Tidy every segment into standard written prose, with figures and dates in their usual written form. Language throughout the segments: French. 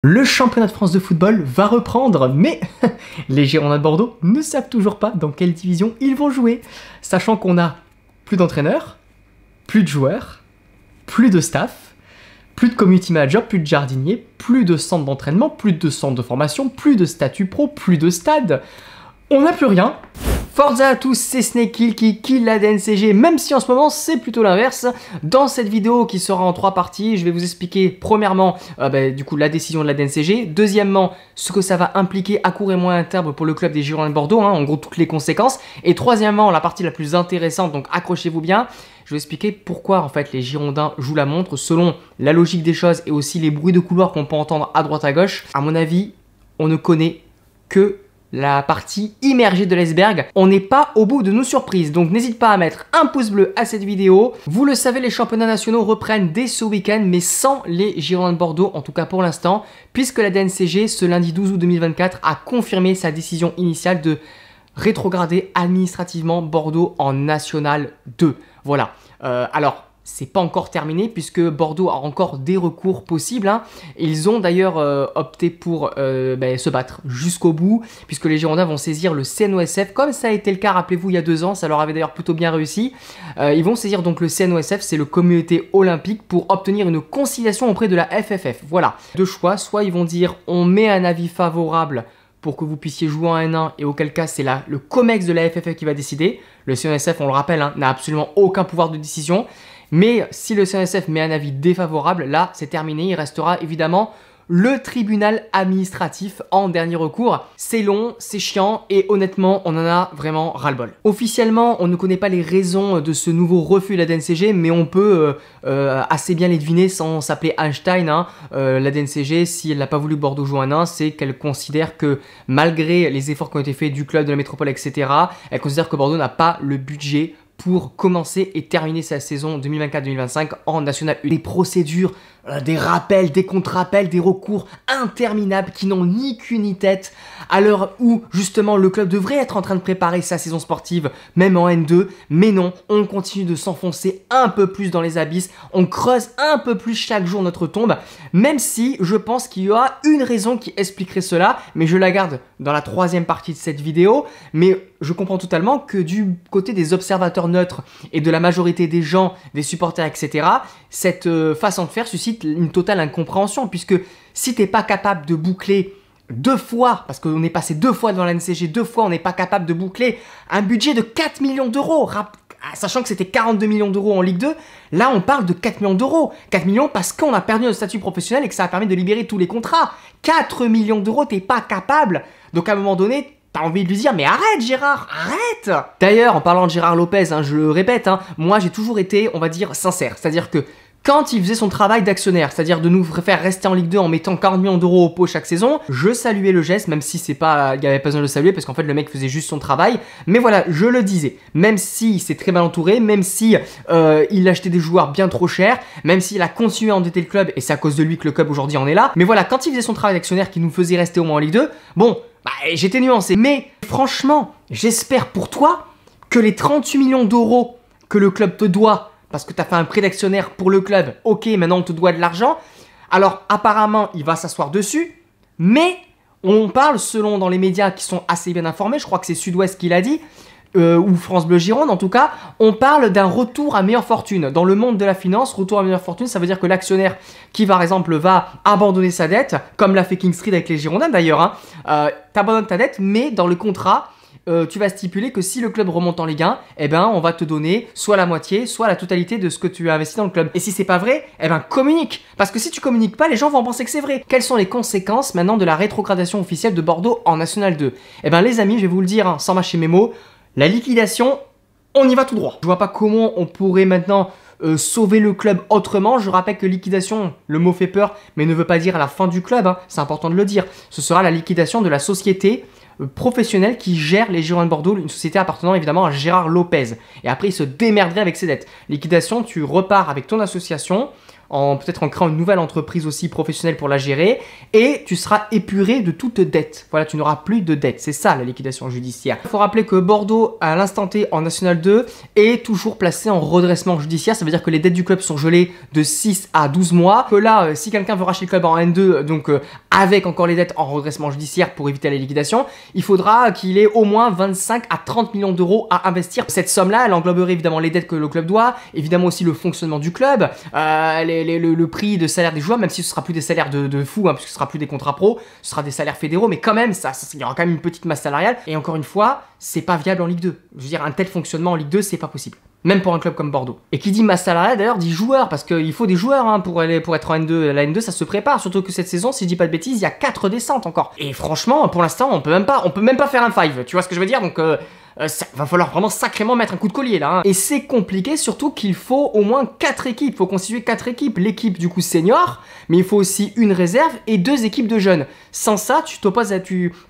Le championnat de France de football va reprendre, mais les Girondins de Bordeaux ne savent toujours pas dans quelle division ils vont jouer, sachant qu'on a plus d'entraîneurs, plus de joueurs, plus de staff, plus de community manager, plus de jardiniers, plus de centres d'entraînement, plus de centres de formation, plus de statut pro, plus de stade. On n'a plus rien. Forza à tous, c'est Snake qui kill la DNCG, même si en ce moment c'est plutôt l'inverse. Dans cette vidéo qui sera en 3 parties, je vais vous expliquer premièrement du coup la décision de la DNCG, deuxièmement ce que ça va impliquer à court et moyen terme pour le club des Girondins de Bordeaux, en gros toutes les conséquences, et troisièmement la partie la plus intéressante, donc accrochez-vous bien, je vais expliquer pourquoi en fait les Girondins jouent la montre selon la logique des choses et aussi les bruits de couloir qu'on peut entendre à droite à gauche. À mon avis, on ne connaît que la partie immergée de l'iceberg. On n'est pas au bout de nos surprises, donc n'hésite pas à mettre un pouce bleu à cette vidéo. Vous le savez, les championnats nationaux reprennent dès ce week-end, mais sans les Girondins de Bordeaux, en tout cas pour l'instant, puisque la DNCG, ce lundi 12 août 2024, a confirmé sa décision initiale de rétrograder administrativement Bordeaux en National 2. Voilà. Alors, c'est pas encore terminé puisque Bordeaux a encore des recours possibles. Ils ont d'ailleurs opté pour se battre jusqu'au bout puisque les Girondins vont saisir le CNOSF comme ça a été le cas, rappelez-vous, il y a 2 ans, ça leur avait d'ailleurs plutôt bien réussi. Ils vont saisir donc le CNOSF, c'est le comité olympique, pour obtenir une conciliation auprès de la FFF. Voilà, 2 choix, soit ils vont dire on met un avis favorable pour que vous puissiez jouer en N1 et auquel cas c'est le COMEX de la FFF qui va décider. Le CNOSF, on le rappelle, n'a absolument aucun pouvoir de décision. Mais si le CNSF met un avis défavorable, là c'est terminé, il restera évidemment le tribunal administratif en dernier recours. C'est long, c'est chiant et honnêtement on en a vraiment ras-le-bol. Officiellement on ne connaît pas les raisons de ce nouveau refus de la DNCG, mais on peut assez bien les deviner sans s'appeler Einstein. La DNCG, si elle n'a pas voulu que Bordeaux joue en 1, c'est qu'elle considère que malgré les efforts qui ont été faits du club, de la métropole, etc., elle considère que Bordeaux n'a pas le budget pour commencer et terminer sa saison 2024-2025 en National 1. Des procédures, des rappels, des contre-rappels, des recours interminables qui n'ont ni queue ni tête, à l'heure où justement le club devrait être en train de préparer sa saison sportive, même en N2, mais non, on continue de s'enfoncer un peu plus dans les abysses, on creuse un peu plus chaque jour notre tombe, même si je pense qu'il y aura une raison qui expliquerait cela, mais je la garde dans la 3e partie de cette vidéo. Mais je comprends totalement que du côté des observateurs neutres et de la majorité des gens, des supporters, etc., cette façon de faire suscite une totale incompréhension, puisque si t'es pas capable de boucler 2 fois, parce qu'on est passé 2 fois devant la NCG, 2 fois on n'est pas capable de boucler un budget de 4 millions d'euros, sachant que c'était 42 millions d'euros en Ligue 2, là on parle de 4 millions d'euros. 4 millions parce qu'on a perdu notre statut professionnel et que ça a permis de libérer tous les contrats. 4 millions d'euros, t'es pas capable. Donc à un moment donné, t'as envie de lui dire mais arrête Gérard, arrête. D'ailleurs en parlant de Gérard Lopez, je le répète, moi j'ai toujours été, on va dire, sincère. C'est-à-dire que quand il faisait son travail d'actionnaire, c'est-à-dire de nous faire rester en Ligue 2 en mettant 40 millions d'euros au pot chaque saison, je saluais le geste, même si il n'y avait pas besoin de le saluer parce qu'en fait le mec faisait juste son travail. Mais voilà, je le disais, même si c'est très mal entouré, même si il achetait des joueurs bien trop chers, même s'il a continué à endetter le club et c'est à cause de lui que le club aujourd'hui en est là. Mais voilà, quand il faisait son travail d'actionnaire qui nous faisait rester au moins en Ligue 2, bon, j'étais nuancé. Mais franchement, j'espère pour toi que les 38 millions d'euros que le club te doit, parce que tu as fait un prêt d'actionnaire pour le club, ok, maintenant on te doit de l'argent. Alors apparemment, il va s'asseoir dessus, mais on parle, selon dans les médias qui sont assez bien informés, je crois que c'est Sud-Ouest qui l'a dit, ou France Bleu Gironde en tout cas, on parle d'un retour à meilleure fortune. Dans le monde de la finance, retour à meilleure fortune, ça veut dire que l'actionnaire qui par exemple va abandonner sa dette, comme l'a fait King Street avec les Girondins d'ailleurs, t'abandonnes ta dette, mais dans le contrat, tu vas stipuler que si le club remonte en Ligue 1, on va te donner soit la moitié, soit la totalité de ce que tu as investi dans le club. Et si c'est pas vrai, communique. Parce que si tu communiques pas, les gens vont penser que c'est vrai. Quelles sont les conséquences maintenant de la rétrogradation officielle de Bordeaux en National 2 ? Les amis, je vais vous le dire sans mâcher mes mots, la liquidation, on y va tout droit. Je vois pas comment on pourrait maintenant sauver le club autrement. Je rappelle que liquidation, le mot fait peur, mais ne veut pas dire à la fin du club, c'est important de le dire. Ce sera la liquidation de la société professionnelle qui gère les Girondins de Bordeaux, une société appartenant évidemment à Gérard Lopez. Et après, il se démerderait avec ses dettes. Liquidation, tu repars avec ton association peut-être en créant une nouvelle entreprise aussi professionnelle pour la gérer, et tu seras épuré de toute dette. Voilà, tu n'auras plus de dette. C'est ça la liquidation judiciaire. Il faut rappeler que Bordeaux, à l'instant T en National 2, est toujours placé en redressement judiciaire. Ça veut dire que les dettes du club sont gelées de 6 à 12 mois. Que là, si quelqu'un veut racheter le club en N2, donc avec encore les dettes en redressement judiciaire pour éviter la liquidation, il faudra qu'il ait au moins 25 à 30 millions d'euros à investir. Cette somme-là, elle engloberait évidemment les dettes que le club doit, évidemment aussi le fonctionnement du club, le prix de salaire des joueurs, même si ce sera plus des salaires de fous, hein, parce que ce sera plus des contrats pro, ce sera des salaires fédéraux, mais quand même, il y aura quand même une petite masse salariale. Et encore une fois, c'est pas viable en Ligue 2. Je veux dire, un tel fonctionnement en Ligue 2, c'est pas possible. Même pour un club comme Bordeaux. Et qui dit masse salariale, d'ailleurs, dit joueurs, parce qu'il faut des joueurs hein, pour être en N2. La N2, ça se prépare, surtout que cette saison, si je dis pas de bêtises, il y a 4 descentes encore. Et franchement, pour l'instant, on peut même pas faire un 5, tu vois ce que je veux dire? Donc, ça va falloir vraiment sacrément mettre un coup de collier là. Hein. Et c'est compliqué, surtout qu'il faut au moins 4 équipes. Il faut constituer 4 équipes. L'équipe du coup senior, mais il faut aussi une réserve et 2 équipes de jeunes. Sans ça, tu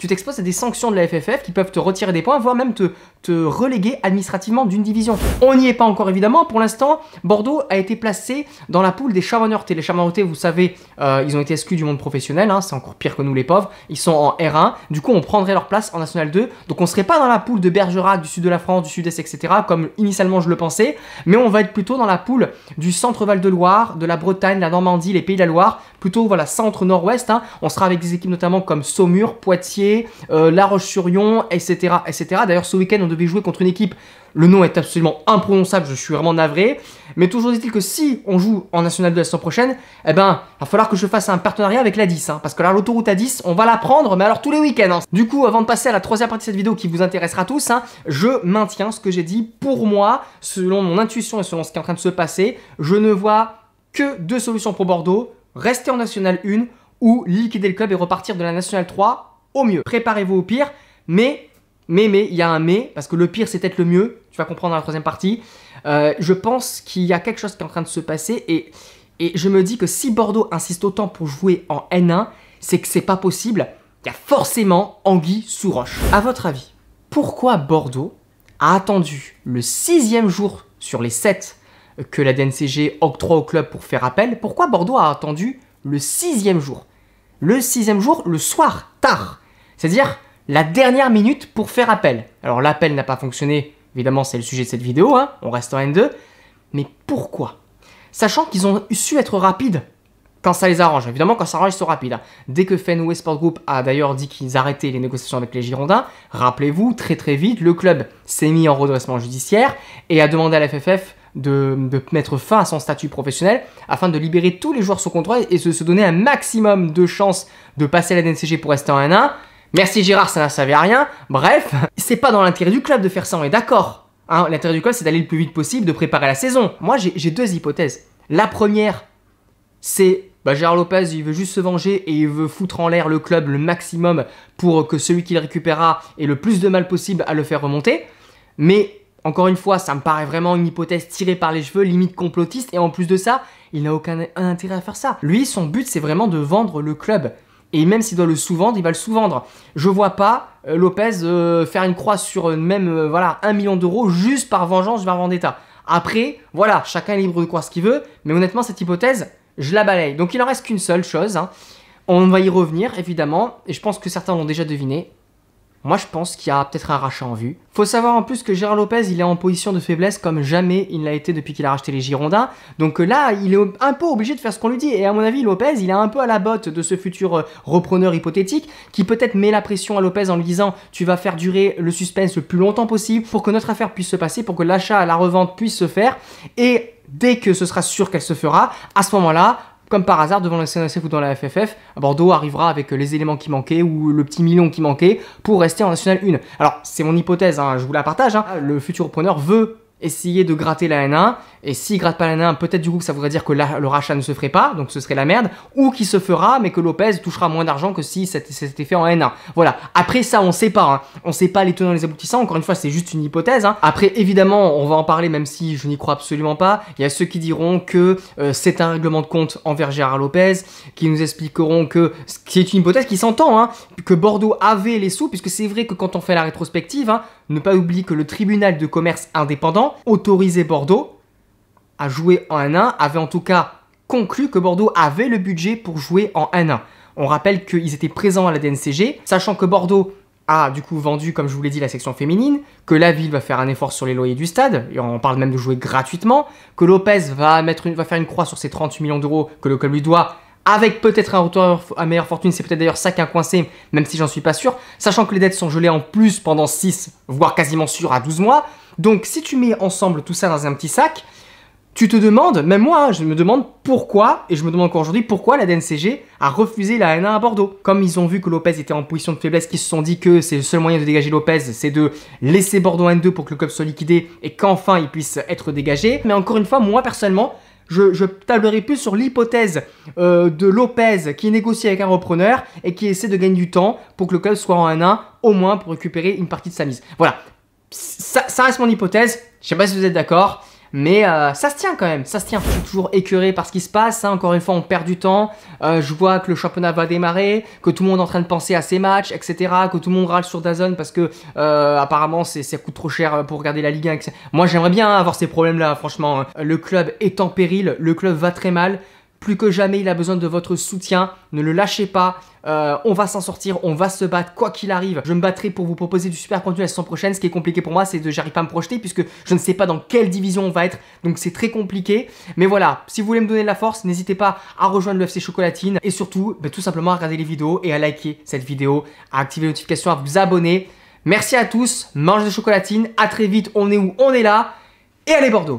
t'exposes à des sanctions de la FFF qui peuvent te retirer des points, voire même te reléguer administrativement d'une division. On n'y est pas encore évidemment. Pour l'instant, Bordeaux a été placé dans la poule des Chavaneurs-T. Les Chavaneurs-T, vous savez, ils ont été exclus du monde professionnel. Hein. C'est encore pire que nous les pauvres. Ils sont en R1. Du coup, on prendrait leur place en National 2. Donc on serait pas dans la poule de Bergerac, du sud de la France, du sud-est, etc. comme initialement je le pensais. Mais on va être plutôt dans la poule du centre Val-de-Loire, de la Bretagne, la Normandie, les Pays de la Loire. Plutôt voilà, centre-nord-ouest. Hein. On sera avec des équipes notamment comme Saumur, Poitiers, La Roche-sur-Yon, etc. etc. D'ailleurs, ce week-end, on devait jouer contre une équipe. Le nom est absolument imprononçable, je suis vraiment navré. Mais toujours est-il que si on joue en National 2 la saison prochaine, eh ben, il va falloir que je fasse un partenariat avec la 10. Hein, parce que là, l'autoroute à 10, on va la prendre, mais alors tous les week-ends. Hein. Du coup, avant de passer à la troisième partie de cette vidéo qui vous intéressera tous, hein, je maintiens ce que j'ai dit. Pour moi, selon mon intuition et selon ce qui est en train de se passer, je ne vois que 2 solutions pour Bordeaux. Rester en National 1 ou liquider le club et repartir de la National 3 au mieux. Préparez-vous au pire, mais, il y a un mais, parce que le pire c'est peut-être le mieux, tu vas comprendre dans la troisième partie. Je pense qu'il y a quelque chose qui est en train de se passer et je me dis que si Bordeaux insiste autant pour jouer en N1, c'est que c'est pas possible. Il y a forcément anguille sous roche. À votre avis, pourquoi Bordeaux a attendu le 6e jour sur les 7 que la DNCG octroie au club pour faire appel? Pourquoi Bordeaux a attendu le 6e jour? Le 6e jour, le soir, tard. C'est-à-dire la dernière minute pour faire appel. Alors l'appel n'a pas fonctionné, évidemment c'est le sujet de cette vidéo, hein, on reste en N2. Mais pourquoi? Sachant qu'ils ont su être rapides quand ça les arrange. Évidemment, quand ça arrange, ils sont rapides. Hein. Dès que Fenway Sport Group a d'ailleurs dit qu'ils arrêtaient les négociations avec les Girondins, rappelez-vous, très vite, le club s'est mis en redressement judiciaire et a demandé à la FFF de mettre fin à son statut professionnel afin de libérer tous les joueurs sous contrat et de se donner un maximum de chances de passer à la DNCG pour rester en N1. Merci Gérard, ça n'a servi à rien. Bref, c'est pas dans l'intérêt du club de faire ça, on est d'accord. Hein, l'intérêt du club, c'est d'aller le plus vite possible, de préparer la saison. Moi, j'ai 2 hypothèses. La première, c'est Gérard Lopez, il veut juste se venger et il veut foutre en l'air le club le maximum pour que celui qui le récupérera ait le plus de mal possible à le faire remonter. Mais encore une fois, ça me paraît vraiment une hypothèse tirée par les cheveux, limite complotiste. Et en plus de ça, il n'a aucun intérêt à faire ça. Lui, son but, c'est vraiment de vendre le club. Et même s'il doit le sous-vendre, il va le sous-vendre. Je vois pas Lopez faire une croix sur même voilà, 1 million d'euros juste par vengeance vers Vendetta. Après, voilà, chacun est libre de croire ce qu'il veut. Mais honnêtement, cette hypothèse, je la balaye. Donc il en reste qu'une seule chose. Hein. On va y revenir, évidemment. Et je pense que certains l'ont déjà deviné. Moi, je pense qu'il y a peut-être un rachat en vue. Faut savoir en plus que Gérard Lopez, il est en position de faiblesse comme jamais il l'a été depuis qu'il a racheté les Girondins. Donc là, il est un peu obligé de faire ce qu'on lui dit. Et à mon avis, Lopez, il est un peu à la botte de ce futur repreneur hypothétique qui peut-être met la pression à Lopez en lui disant « Tu vas faire durer le suspense le plus longtemps possible pour que notre affaire puisse se passer, pour que l'achat, la revente puisse se faire. Et dès que ce sera sûr qu'elle se fera, à ce moment-là, comme par hasard, devant le CNSF ou dans la FFF, Bordeaux arrivera avec les éléments qui manquaient ou le petit million qui manquait pour rester en National 1. Alors, c'est mon hypothèse, hein, je vous la partage. Hein. Le futur repreneur veut essayer de gratter la N1, et s'il gratte pas la N1, peut-être du coup que ça voudrait dire que le rachat ne se ferait pas, donc ce serait la merde, ou qu'il se fera, mais que Lopez touchera moins d'argent que si c'était fait en N1. Voilà, après ça on sait pas, hein. On sait pas les tenants et les aboutissants, encore une fois c'est juste une hypothèse. Hein. Après évidemment, on va en parler même si je n'y crois absolument pas, il y a ceux qui diront que c'est un règlement de compte envers Gérard Lopez, qui nous expliqueront que c'est une hypothèse qui s'entend, hein, que Bordeaux avait les sous, puisque c'est vrai que quand on fait la rétrospective, hein, ne pas oublier que le tribunal de commerce indépendant autorisait Bordeaux à jouer en N1, avait en tout cas conclu que Bordeaux avait le budget pour jouer en 1-1. On rappelle qu'ils étaient présents à la DNCG, sachant que Bordeaux a du coup vendu, comme je vous l'ai dit, la section féminine, que la ville va faire un effort sur les loyers du stade, et on parle même de jouer gratuitement, que Lopez va faire une croix sur ses 38 millions d'euros que le club lui doit, avec peut-être un retour à meilleure fortune, c'est peut-être d'ailleurs ça qui a coincé, même si j'en suis pas sûr, sachant que les dettes sont gelées en plus pendant 6, voire quasiment sûr à 12 mois. Donc si tu mets ensemble tout ça dans un petit sac, tu te demandes, même moi, je me demande pourquoi, et je me demande encore aujourd'hui pourquoi la DNCG a refusé la N1 à Bordeaux. Comme ils ont vu que Lopez était en position de faiblesse, qu'ils se sont dit que c'est le seul moyen de dégager Lopez, c'est de laisser Bordeaux en N2 pour que le club soit liquidé et qu'enfin il puisse être dégagé. Mais encore une fois, moi personnellement, je tablerai plus sur l'hypothèse de Lopez qui négocie avec un repreneur et qui essaie de gagner du temps pour que le club soit en N1, au moins pour récupérer une partie de sa mise. Voilà, ça reste mon hypothèse, je sais pas si vous êtes d'accord. Mais ça se tient quand même, ça se tient. Je suis toujours écœuré par ce qui se passe, hein. Encore une fois on perd du temps, je vois que le championnat va démarrer, que tout le monde est en train de penser à ses matchs, etc. Que tout le monde râle sur DAZN parce que apparemment ça coûte trop cher pour regarder la Ligue 1, etc. Moi j'aimerais bien avoir ces problèmes là, franchement. Le club est en péril, le club va très mal. Plus que jamais, il a besoin de votre soutien. Ne le lâchez pas. On va s'en sortir. On va se battre quoi qu'il arrive. Je me battrai pour vous proposer du super contenu la saison prochaine. Ce qui est compliqué pour moi, c'est que j'arrive pas à me projeter puisque je ne sais pas dans quelle division on va être. Donc c'est très compliqué. Mais voilà, si vous voulez me donner de la force, n'hésitez pas à rejoindre le FC Chocolatine. Et surtout, tout simplement à regarder les vidéos et à liker cette vidéo, à activer les notifications, à vous abonner. Merci à tous. Mangez de chocolatine. À très vite. On est où? On est là. Et allez Bordeaux!